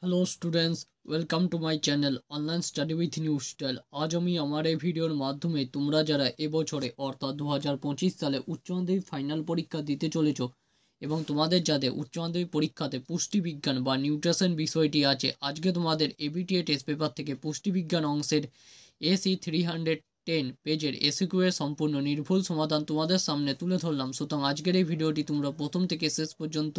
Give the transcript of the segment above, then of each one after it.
Hello students, welcome to my channel online study with new style. আজ আমি আমার এই ভিডিওর মাধ্যমে তোমরা যারা এবছরে অর্থাৎ 2025 সালে উচ্চ মাধ্যমিক ফাইনাল পরীক্ষা দিতে চলেছ এবং তোমাদের যাদের উচ্চ মাধ্যমিক পরীক্ষাতে পুষ্টিবিজ্ঞান বা নিউট্রিশন বিষয়টি আছে, আজকে তোমাদের এবিটিএ টেস্ট পেপার থেকে পুষ্টিবিজ্ঞান অংশের AC 310 পেজের এসিকিউ এর সম্পূর্ণ নির্ভুল সমাধান তোমাদের সামনে তুলে ধরলাম। সুতরাং আজকের এই ভিডিওটি তোমরা প্রথম থেকে শেষ পর্যন্ত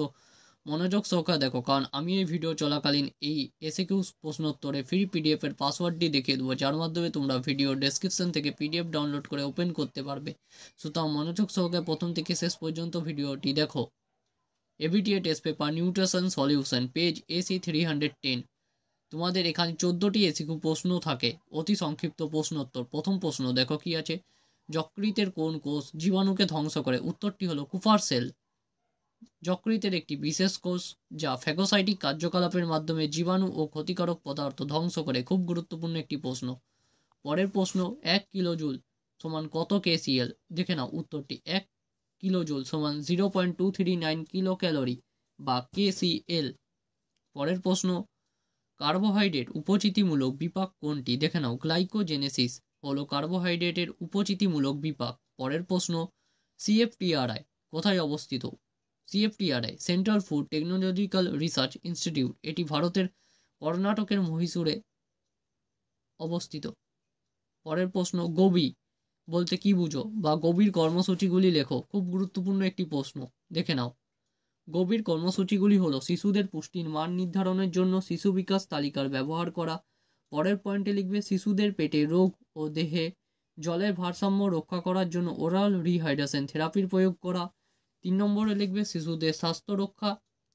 মনোযোগ সহকারে দেখো, কারণ আমি এই ভিডিও চলাকালীন এই এসিকিউ প্রশ্নোত্তরে ফ্রি পিডিএফ এর পাসওয়ার্ডটি দেখিয়ে দেবো, যার মাধ্যমে তোমরা ভিডিও ডেসক্রিপশন থেকে পিডিএফ ডাউনলোড করে ওপেন করতে পারবে। সুতরাং মনোযোগ সহকারে প্রথম থেকে শেষ পর্যন্ত ভিডিওটি দেখো। ABTA test paper nutrition solution page AC 310। তোমাদের এখানে 14টি এসিকিউ প্রশ্ন থাকে, অতি সংক্ষিপ্ত প্রশ্নোত্তর। প্রথম প্রশ্ন দেখো কি আছে, যকৃতের কোন কোষ জীবাণুকে ধ্বংস করে? উত্তরটি হলো কুপার সেল। যকৃতের একটি বিশেষ কোষ যা ফ্যাগোসাইটিক কার্যকলাপের মাধ্যমে জীবাণু ও ক্ষতিকারক পদার্থ ধ্বংস করে। খুব গুরুত্বপূর্ণ একটি প্রশ্ন। পরের প্রশ্ন, 1 কিলোজুল সমান কত কেসিএল? দেখে নাও উত্তরটি, 1 কিলোজুল সমান 0.239 কিলো ক্যালোরি বা কেসিএল। পরের প্রশ্ন, কার্বোহাইড্রেট উপচিতিমূলক বিপাক কোনটি? দেখে নাও, গ্লাইকোজেনেসিস হলো কার্বোহাইড্রেটের উপচিতিমূলক বিপাক। পরের প্রশ্ন, সিএফটিআরআই কোথায় অবস্থিত? CFTRI central food technological research institute, এটি ভারতের কর্ণাটকের মহীশূরে অবস্থিত। পরের প্রশ্ন, গবি বলতে কি বুঝো বা গবির কর্মসূচিগুলি লেখো। খুব গুরুত্বপূর্ণ একটি প্রশ্ন, দেখে নাও। গভীর কর্মসূচিগুলি হলো শিশুদের পুষ্টির মান নির্ধারণের জন্য শিশু বিকাশ তালিকার ব্যবহার করা। পরের পয়েন্টে লিখবে, শিশুদের পেটে রোগ ও দেহে জলের ভারসাম্য রক্ষা করার জন্য ওরাল রিহাইড্রেশন থেরাপির প্রয়োগ করা। 3 নম্বরে লিখবে, শিশুদের স্বাস্থ্য রক্ষা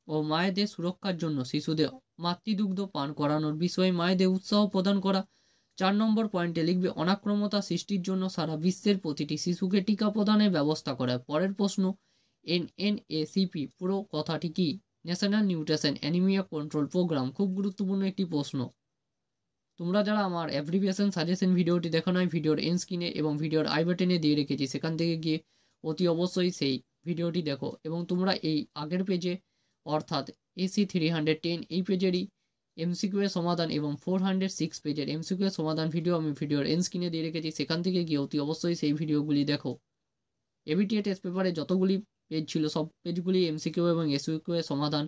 ও মায়েদের সুরক্ষার জন্য শিশুদের মাতৃদুগ্ধ পান করানোর বিষয়ে মায়েদের উৎসাহ প্রদান করা। 4 নম্বর পয়েন্টে লিখবে, অনাক্রমতা সৃষ্টির জন্য সারা বিশ্বের প্রতিটি শিশুকে টিকা প্রদানের ব্যবস্থা করা। পরের প্রশ্ন, NNACP পুরো কথাটি কি? National nutrition anaemia control programme. খুব গুরুত্বপূর্ণ একটি প্রশ্ন। তোমরা যারা আমার অ্যাব্রিভিয়েশন সাজেশন ভিডিওটি দেখো নাই, ভিডিওর এন্ড স্ক্রিনে এবং ভিডিওর আই বাটনে দিয়ে রেখেছি, সেখান থেকে গিয়ে অতি অবশ্যই সেই ভিডিওটি দেখো। এবং তোমরা এই আগের পেজে অর্থাৎ AC 310 এই পেজেরই এমসিকিউ এর সমাধান এবং 406 পেজের এমসিকিউ এর সমাধান ভিডিও আমি ভিডিওর এন্ড স্ক্রিনে দিয়ে রেখেছি, সেখান থেকে গিয়ে অতি অবশ্যই সেই ভিডিওগুলি দেখো। এবিটিএ টেস্ট পেপারে যতগুলি পেজ ছিল সব পেজগুলি এমসিকিউ এবং এসকিউ এর সমাধান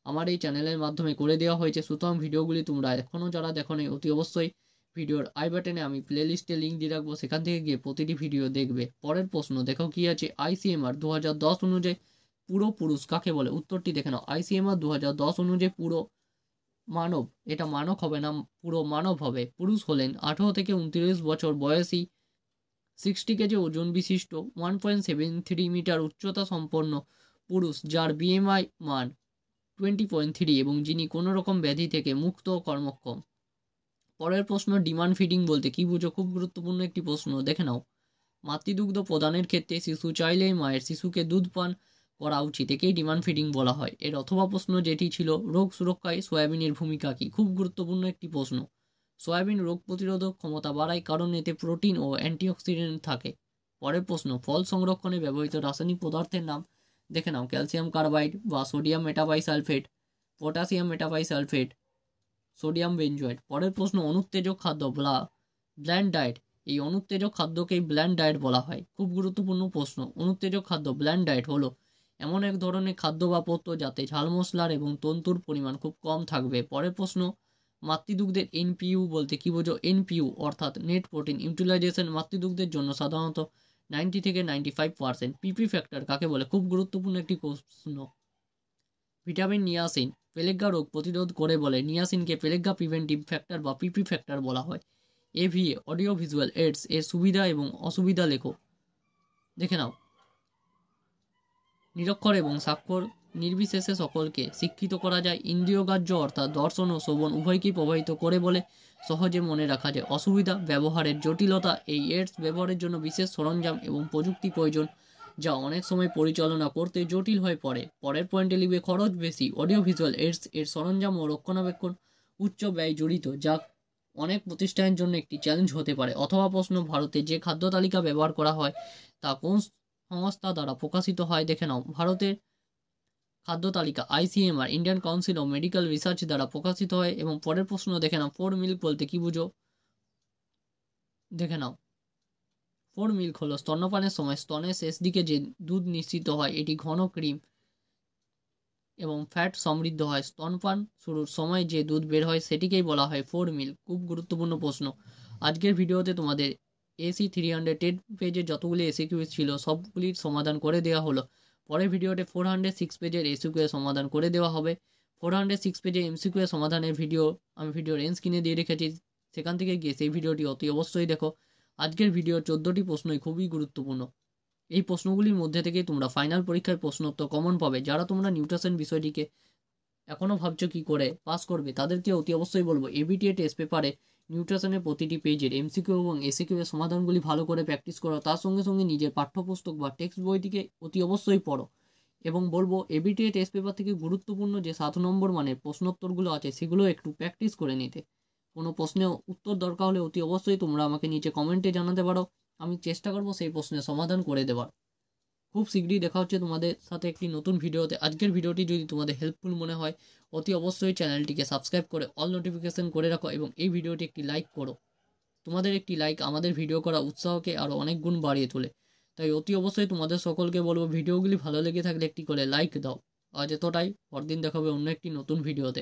আমার এই চ্যানেলের মাধ্যমে করে দেওয়া হয়েছে। সুতরাং ভিডিওগুলি তোমরা এখনও যারা দেখো নি, অতি অবশ্যই ভিডিওর আই বাটনে আমি প্লেলিস্টে লিঙ্ক দিয়ে রাখবো, সেখান থেকে গিয়ে প্রতিটি ভিডিও দেখবে। পরের প্রশ্ন দেখো কি আছে, ICMR 2010 অনুযায়ী পুরো পুরুষ কাকে বলে? উত্তরটি দেখে নাও, ICMR 2010 অনুযায়ী পুরো মানব, এটা মানব হবে না, পুরো মানব হবে। পুরুষ হলেন 18 থেকে 29 বছর বয়সী, 60 কেজি ওজন বিশিষ্ট, 1.73 মিটার উচ্চতা সম্পন্ন পুরুষ যার BMI মান 20.3 এবং যিনি কোনো রকম ব্যাধি থেকে মুক্ত ও কর্মক্ষম। পরের প্রশ্ন, ডিমান্ড ফিডিং বলতে কি বুঝো? খুব গুরুত্বপূর্ণ একটি প্রশ্ন, দেখে নাও। মাতৃদুগ্ধ প্রদানের ক্ষেত্রে শিশু চাইলেই মায়ের শিশুকে দুধ পান করা উচিত, একেই ডিমান্ড ফিডিং বলা হয়। এর অথবা প্রশ্ন যেটি ছিল, রোগ সুরক্ষায় সয়াবিনের ভূমিকা কি? খুব গুরুত্বপূর্ণ একটি প্রশ্ন। সয়াবিন রোগ প্রতিরোধক ক্ষমতা বাড়ায় কারণ এতে প্রোটিন ও অ্যান্টিঅক্সিডেন্ট থাকে। পরের প্রশ্ন, ফল সংরক্ষণে ব্যবহৃত রাসায়নিক পদার্থের নাম। দেখে নাও, ক্যালসিয়াম কার্বাইড বা সোডিয়াম মেটাবাইসালফেট, পটাশিয়াম মেটাবাইসালফেট, সোডিয়াম বেঞ্জয়েড। পরের প্রশ্ন, অনুত্তেজক খাদ্য ব্ল্যান্ড ডায়েট, এই অনুত্তেজক খাদ্যকেই ব্ল্যান্ড ডায়েট বলা হয়। খুব গুরুত্বপূর্ণ প্রশ্ন। অনুত্তেজক খাদ্য ব্ল্যান্ড ডায়েট হলো এমন এক ধরনের খাদ্য বা পত্র যাতে ঝাল মশলার এবং তন্তুর পরিমাণ খুব কম থাকবে। পরের প্রশ্ন, মাতৃদুগ্ধের NPU বলতে কি বোঝো? NPU অর্থাৎ নেট প্রোটিন ইউটিলাইজেশন মাতৃদুগ্ধের জন্য সাধারণত 90 থেকে 95%। PP ফ্যাক্টর কাকে বলে? খুব গুরুত্বপূর্ণ একটি প্রশ্ন। ভিটামিন নিয়াসিন পেলেগা রোগ প্রতিরোধ করে বলে নিয়াসিনকে পেলেগা প্রিভেন্টিভ ফ্যাক্টর বা PP ফ্যাক্টর বলা হয়। AVA অডিও ভিজুয়াল এইডস এর সুবিধা এবং অসুবিধা লেখো। দেখে নাও, নিরক্ষর এবং স্বাক্ষর নির্বিশেষে সকলকে শিক্ষিত করা যায়। ইন্দ্রিয়গ্রাহ্য অর্থাৎ দর্শন ও শ্রবণ উভয়কেই প্রভাবিত করে বলে সহজে মনে রাখা যায়। অসুবিধা, ব্যবহারের জটিলতা, এই এইডস ব্যবহারের জন্য বিশেষ সরঞ্জাম এবং প্রযুক্তি প্রয়োজন, যা অনেক সময় পরিচালনা করতে জটিল হয়ে পড়ে। পরের পয়েন্টে লিখবে, খরচ বেশি। অডিও ভিজুয়াল এইডস এর সরঞ্জাম ও রক্ষণাবেক্ষণ উচ্চ ব্যয় জড়িত, যা অনেক প্রতিষ্ঠানের জন্য একটি চ্যালেঞ্জ হতে পারে। অথবা প্রশ্ন, ভারতে যে খাদ্য তালিকা ব্যবহার করা হয় তা কোন সংস্থা দ্বারা প্রকাশিত হয়? দেখে নাও, ভারতের খাদ্য তালিকা ICMR Indian council of medical research দ্বারা প্রকাশিত হয়। এবং পরের প্রশ্ন দেখে নাও, ফোর মিল্ক বলতে কি বুঝো? দেখে নাও, ফোর মিল্ক হলো স্তন্যপানের সময় স্তনের শেষ দিকে যে দুধ নিঃসৃত হয়, এটি ঘন ক্রিম এবং ফ্যাট সমৃদ্ধ হয়। স্তনপান শুরুর সময় যে দুধ বের হয় সেটিকেই বলা হয় ফোর মিল্ক। খুব গুরুত্বপূর্ণ প্রশ্ন। আজকের ভিডিওতে তোমাদের AC 310 পেজের যতগুলি এসিকিউ ছিল সবগুলির সমাধান করে দেওয়া হলো। পরের ভিডিওতে 406 পেজের এসিকিউ এর সমাধান করে দেওয়া হবে। 406 পেজের MCQ এর সমাধানের ভিডিও আমি ভিডিওর এন্ড স্ক্রিনে দিয়ে রেখেছি, সেখান থেকে গিয়ে সেই ভিডিওটি অতি অবশ্যই দেখো। আজকের ভিডিওর 14টি প্রশ্নই খুবই গুরুত্বপূর্ণ। এই প্রশ্নগুলির মধ্যে থেকে তোমরা ফাইনাল পরীক্ষার প্রশ্নোত্তর কমন পাবে। যারা তোমরা নিউট্রিশন বিষয়টিকে এখনও ভাবছো কি করে পাস করবে, তাদেরকে অতি অবশ্যই বলবো ABTA টেস্ট পেপারে নিউট্রিশনের প্রতিটি পেজের MCQ এবং ACQ এর সমাধানগুলি ভালো করে প্র্যাকটিস করো। তার সঙ্গে সঙ্গে নিজের পাঠ্যপুস্তক বা টেক্সট বইটিকে অতি অবশ্যই পড়ো। এবং বলবো ABTA টেস্ট পেপার থেকে গুরুত্বপূর্ণ যে 7 নম্বর মানের প্রশ্নোত্তরগুলো আছে সেগুলো একটু প্র্যাকটিস করে নিতে। কোনো প্রশ্নের উত্তর দরকার হলে অতি অবশ্যই তোমরা আমাকে নিচে কমেন্টে জানাতে পারো, আমি চেষ্টা করবো সেই প্রশ্নের সমাধান করে দেওয়ার। খুব শীঘ্রই দেখা হচ্ছে তোমাদের সাথে একটি নতুন ভিডিওতে। আজকের ভিডিওটি যদি তোমাদের হেল্পফুল মনে হয় অতি অবশ্যই চ্যানেলটিকে সাবস্ক্রাইব করে অল নোটিফিকেশন করে রাখো এবং এই ভিডিওটি একটি লাইক করো। তোমাদের একটি লাইক আমাদের ভিডিও করা উৎসাহকে আরও অনেক গুণ বাড়িয়ে তোলে। তাই অতি অবশ্যই তোমাদের সকলকে বলবো, ভিডিওগুলি ভালো লেগে থাকলে একটি করে লাইক দাও। আজ এতটাই, পরদিন দেখা হবে অন্য একটি নতুন ভিডিওতে।